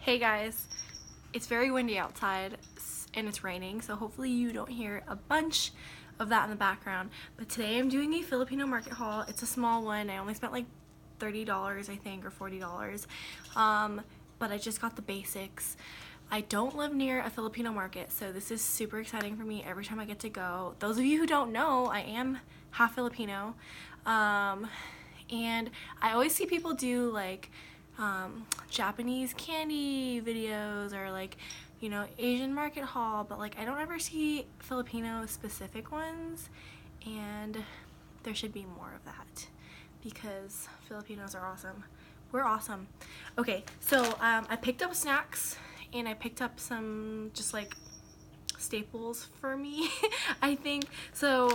Hey guys, it's very windy outside and it's raining, so hopefully you don't hear a bunch of that in the background. But today I'm doing a Filipino market haul. It's a small one. I only spent like $30 I think, or $40. But I just got the basics. I don't live near a Filipino market, so this is super exciting for me every time I get to go. Those of you who don't know, I am half Filipino. And I always see people do like Japanese candy videos or like, you know, Asian market haul, but like I don't ever see Filipino specific ones, and there should be more of that because Filipinos are awesome. We're awesome. Okay, so I picked up snacks and I picked up some just like staples for me I think. So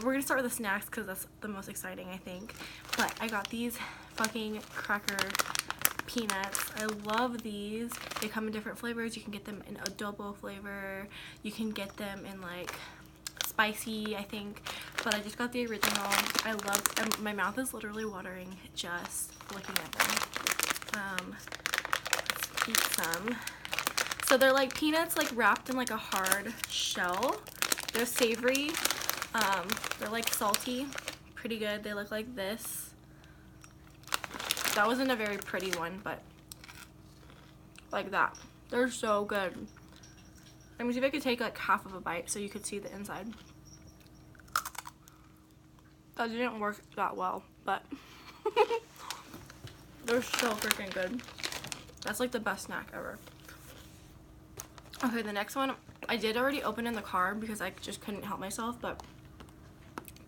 we're gonna start with the snacks because that's the most exciting I think. But I got these fucking cracker peanuts. I love these. They come in different flavors. You can get them in adobo flavor, you can get them in like spicy I think, but I just got the original. I love, my mouth is literally watering just looking at them. Let's eat some. So they're like peanuts like wrapped in like a hard shell. They're savory. They're like salty. Pretty good. They look like this. That wasn't a very pretty one, but like that. They're so good. Let me see if I could take like half of a bite so you could see the inside. That didn't work that well, but they're so freaking good. That's like the best snack ever. Okay, the next one I did already open in the car because I just couldn't help myself, but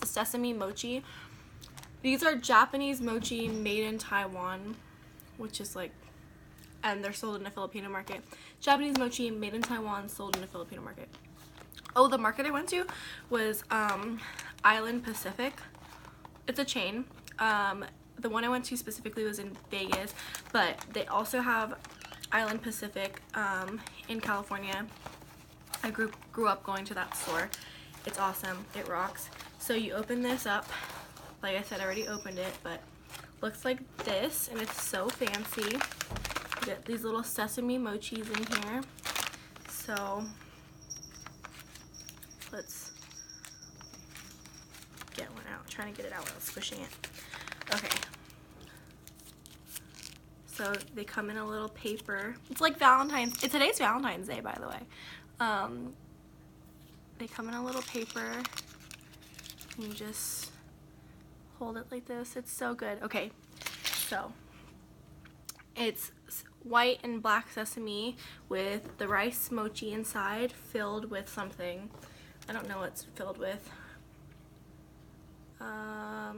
the sesame mochi. These are Japanese mochi made in Taiwan, which is like, and they're sold in a Filipino market. Japanese mochi made in Taiwan, sold in a Filipino market. Oh, the market I went to was Island Pacific. It's a chain. The one I went to specifically was in Vegas, but they also have Island Pacific in California. I grew up going to that store. It's awesome. It rocks. So you open this up. Like I said, I already opened it, but looks like this, and it's so fancy. You get these little sesame mochis in here. So let's get one out. I'm trying to get it out without squishing it. Okay. So they come in a little paper. It's like today's Valentine's Day, by the way. They come in a little paper. You just hold it like this. It's so good. Okay, so it's white and black sesame with the rice mochi inside, filled with something. I don't know what it's filled with. I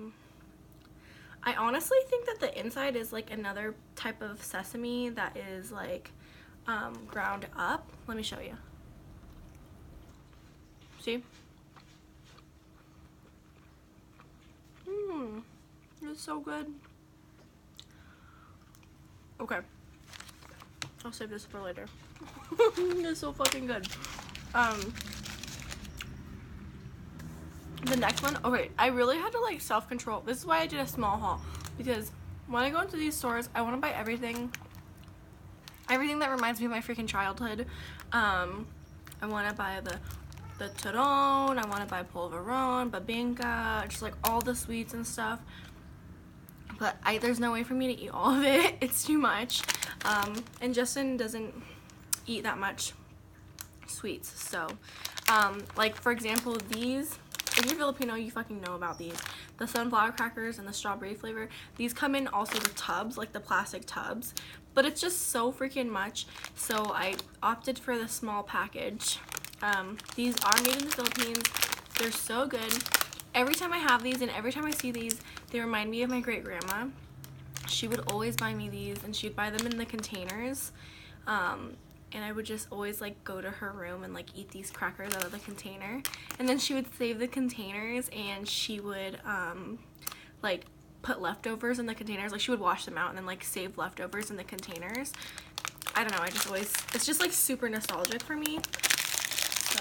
honestly think that the inside is like another type of sesame that is like ground up. Let me show you. See? It's so good. Okay, I'll save this for later. It's so fucking good. The next one, okay, I really had to like self-control. This is why I did a small haul, because when I go into these stores, I want to buy everything that reminds me of my freaking childhood. I want to buy the turon, I want to buy polvoron, babinka, just like all the sweets and stuff. But there's no way for me to eat all of it. It's too much. And Justin doesn't eat that much sweets. So, like for example, these, if you're Filipino, you fucking know about these. The sunflower crackers and the strawberry flavor. These come in also the tubs, like the plastic tubs. But it's just so freaking much. So I opted for the small package. These are made in the Philippines. They're so good. Every time I have these and every time I see these, they remind me of my great grandma. She would always buy me these, and she'd buy them in the containers. And I would just always like go to her room and like eat these crackers out of the container. And then she would save the containers, and she would like put leftovers in the containers. Like she would wash them out and then like save leftovers in the containers. I don't know, I just always, it's just like super nostalgic for me. So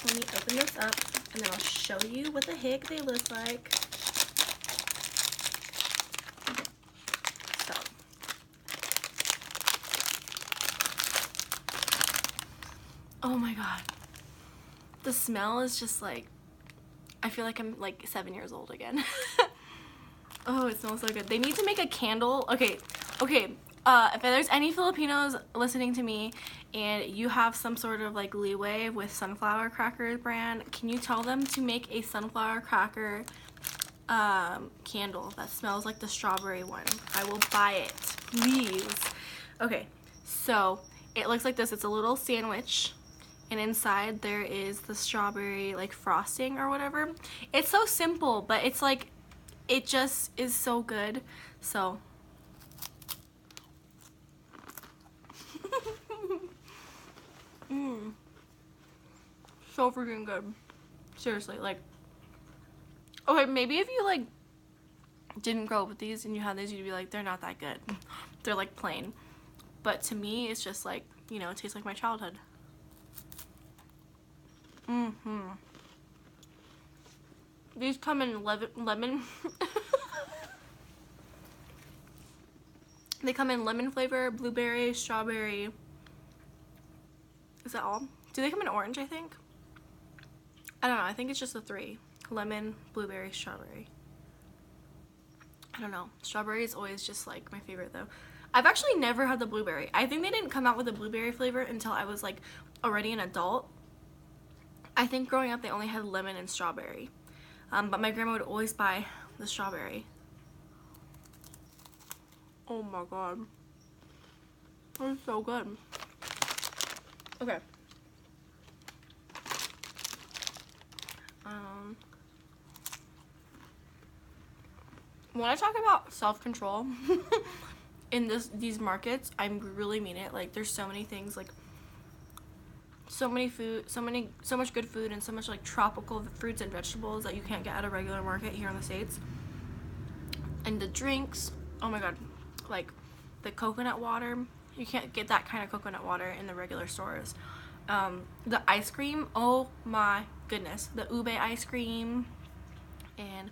let me open this up and then I'll show you what the heck they look like. So Oh my god. The smell is just like, I feel like I'm like 7 years old again. Oh, it smells so good. They need to make a candle. Okay, if there's any Filipinos listening to me and you have some sort of like leeway with sunflower cracker brand, can you tell them to make a sunflower cracker candle that smells like the strawberry one? I will buy it, please. Okay, so it looks like this. It's a little sandwich, and inside there is the strawberry like frosting or whatever. It's so simple, but it's like, it just is so good. So so freaking good. Seriously, like, okay, maybe if you like didn't grow up with these and you had these, you'd be like, they're not that good. They're like plain. But to me, it's just like, you know, it tastes like my childhood. These come in lemon. They come in lemon flavor, blueberry, strawberry. Is that all? Do they come in orange, I think? I don't know. I think it's just the three. Lemon, blueberry, strawberry. I don't know. Strawberry is always just like my favorite though. I've actually never had the blueberry. I think they didn't come out with the blueberry flavor until I was like already an adult. I think growing up they only had lemon and strawberry. But my grandma would always buy the strawberry. Oh my god. It's so good. Okay. When I talk about self-control in these markets, I really mean it. Like, there's so many things, like so many food, so much good food, and so much like tropical fruits and vegetables that you can't get at a regular market here in the States. And the drinks, oh my god, like the coconut water, you can't get that kind of coconut water in the regular stores. The ice cream, oh my goodness, the ube ice cream. And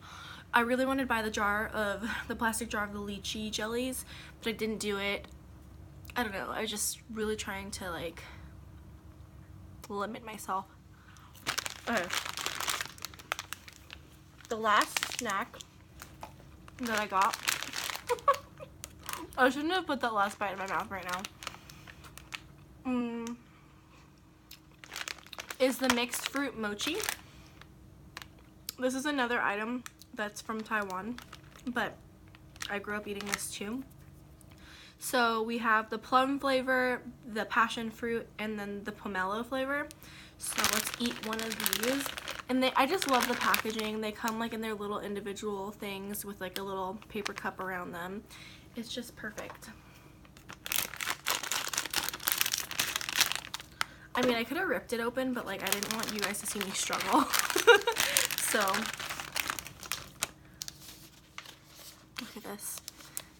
I really wanted to buy the plastic jar of the lychee jellies, but I didn't do it. I don't know, I was just really trying to like limit myself. Okay. The last snack that I got, I shouldn't have put that last bite in my mouth right now, is the mixed fruit mochi. This is another item that's from Taiwan, but I grew up eating this too. So we have the plum flavor, the passion fruit, and then the pomelo flavor. So let's eat one of these. And I just love the packaging. They come like in their little individual things with like a little paper cup around them. It's just perfect. I mean, I could have ripped it open, but like I didn't want you guys to see me struggle. So look at this.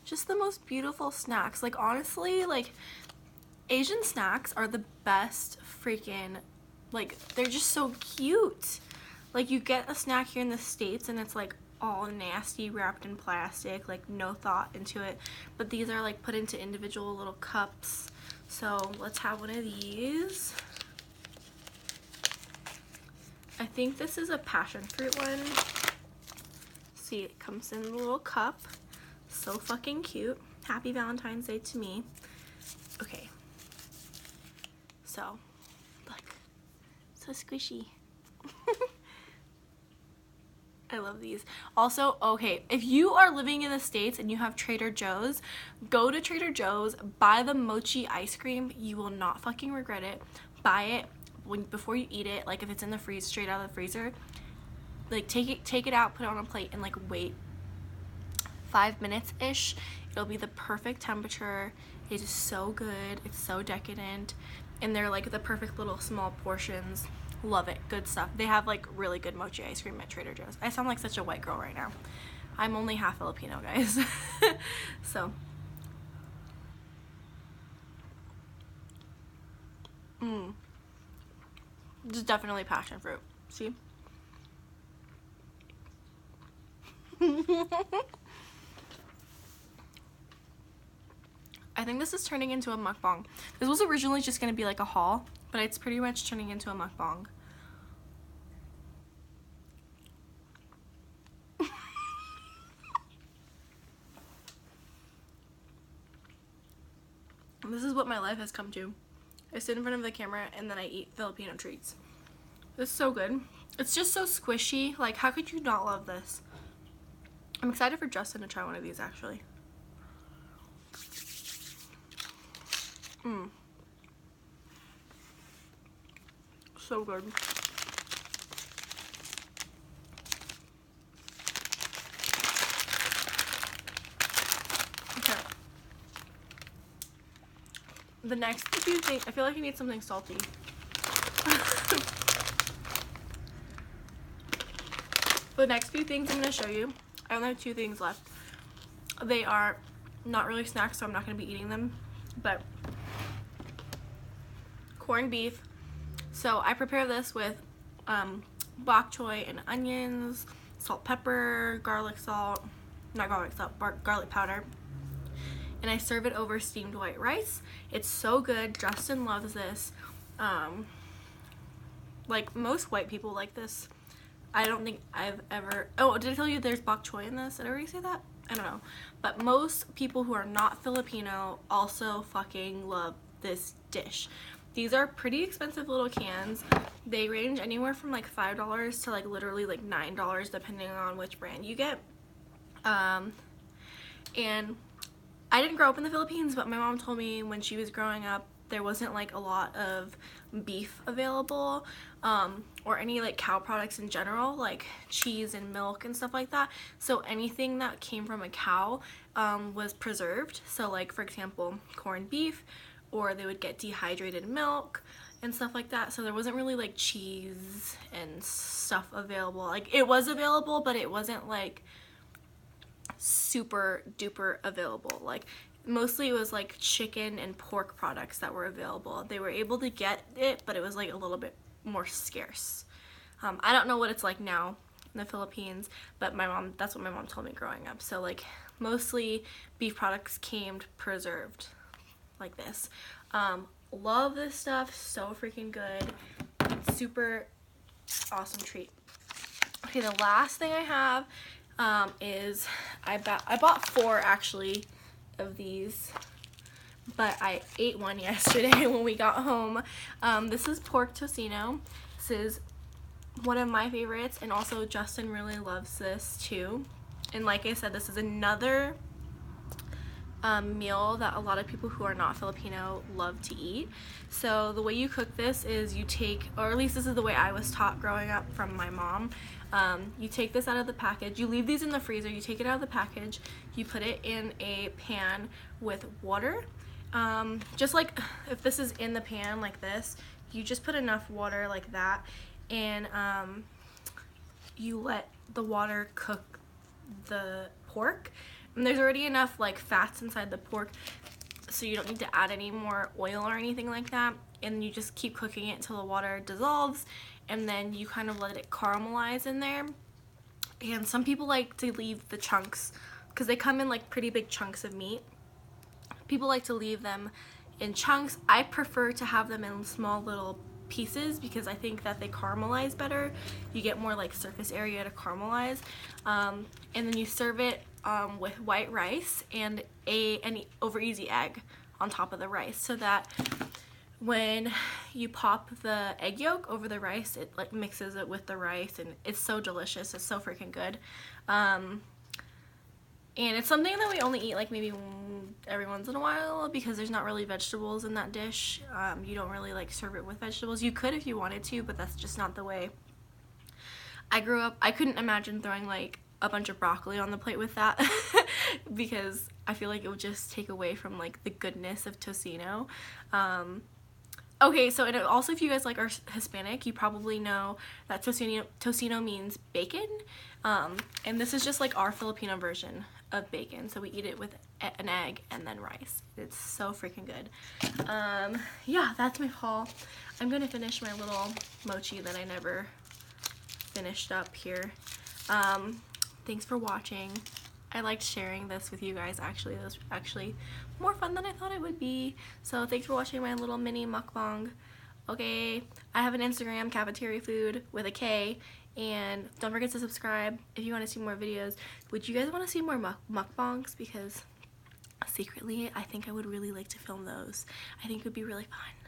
Just the most beautiful snacks. Like, honestly, like Asian snacks are the best freaking, like, they're just so cute. Like, you get a snack here in the States and it's like all nasty, wrapped in plastic, like no thought into it, but these are like put into individual little cups. So let's have one of these. I think this is a passion fruit one. See, it comes in a little cup. So fucking cute. Happy Valentine's Day to me. Okay. So, look. So squishy. I love these. Also, okay, if you are living in the States and you have Trader Joe's, go to Trader Joe's, buy the mochi ice cream. You will not fucking regret it. Buy it before you eat it. Like, if it's in the freeze, straight out of the freezer, like take it out, put it on a plate, and like wait 5 minutes-ish. It'll be the perfect temperature. It is so good. It's so decadent. And they're like the perfect little small portions. Love it. Good stuff. They have like really good mochi ice cream at Trader Joe's. I sound like such a white girl right now. I'm only half Filipino, guys. So. This is definitely passion fruit. See? I I think this is turning into a mukbang. This was originally just going to be like a haul, but it's pretty much turning into a mukbang. This is what my life has come to. I sit in front of the camera and then I eat Filipino treats. This is so good. It's just so squishy. Like, how could you not love this? I'm excited for Justin to try one of these, actually. So good. Okay. The next few things, I feel like I need something salty. The next few things I'm going to show you, I only have 2 things left. They are not really snacks, so I'm not going to be eating them, but corned beef. So I prepare this with bok choy and onions, salt, pepper, garlic salt, not garlic salt, garlic powder. And I serve it over steamed white rice. It's so good. Justin loves this. Like, most white people like this. I don't think I've ever... Oh, did I tell you there's bok choy in this? Did I already say that? I don't know. But most people who are not Filipino also fucking love this dish. These are pretty expensive little cans. They range anywhere from like $5 to like literally like $9 depending on which brand you get. And I didn't grow up in the Philippines, but my mom told me when she was growing up there wasn't like a lot of beef available, or any like cow products in general, like cheese and milk and stuff like that. So anything that came from a cow was preserved. So like, for example, corned beef, or they would get dehydrated milk and stuff like that. So there wasn't really like cheese and stuff available. Like, it was available, but it wasn't like super duper available. Like, mostly it was like chicken and pork products that were available. They were able to get it, but it was like a little bit more scarce. I don't know what it's like now in the Philippines, but that's what my mom told me growing up. So like, mostly beef products came preserved like this. Love this stuff. So freaking good. Super awesome treat. Okay, the last thing I have is I bought 4 actually of these, but I ate one yesterday when we got home. This is pork tocino. This is one of my favorites, and also Justin really loves this too. And like I said, this is another meal that a lot of people who are not Filipino love to eat. So the way you cook this is you take, or at least this is the way I was taught growing up from my mom. You take this out of the package, you leave these in the freezer, you take it out of the package, you put it in a pan with water. Just like if this is in the pan like this, you just put enough water like that, and you let the water cook the pork. And there's already enough like fats inside the pork, so you don't need to add any more oil or anything like that. And you just keep cooking it until the water dissolves, and then you kind of let it caramelize in there. And some people like to leave the chunks, because they come in like pretty big chunks of meat. People like to leave them in chunks. I prefer to have them in small little pieces because I think that they caramelize better. You get more like surface area to caramelize. And then you serve it with white rice and an over easy egg on top of the rice, so that when you pop the egg yolk over the rice, it like mixes it with the rice, and it's so delicious. It's so freaking good. And it's something that we only eat like maybe every once in a while, because there's not really vegetables in that dish. You don't really like serve it with vegetables. You could if you wanted to, but that's just not the way I grew up. I couldn't imagine throwing like a bunch of broccoli on the plate with that because I feel like it would just take away from like the goodness of tocino. Okay, so and also if you guys like are Hispanic, you probably know that tocino means bacon, and this is just like our Filipino version of bacon. So we eat it with an egg and then rice. It's so freaking good. Yeah, that's my haul. I'm gonna finish my little mochi that I never finished up here. Thanks for watching. I liked sharing this with you guys. Actually, it was actually more fun than I thought it would be. So thanks for watching my little mini mukbang. Okay, I have an Instagram, cafeteria food with a K, and don't forget to subscribe if you want to see more videos. Would you guys want to see more mukbangs? Because secretly I think I would really like to film those. I think it would be really fun.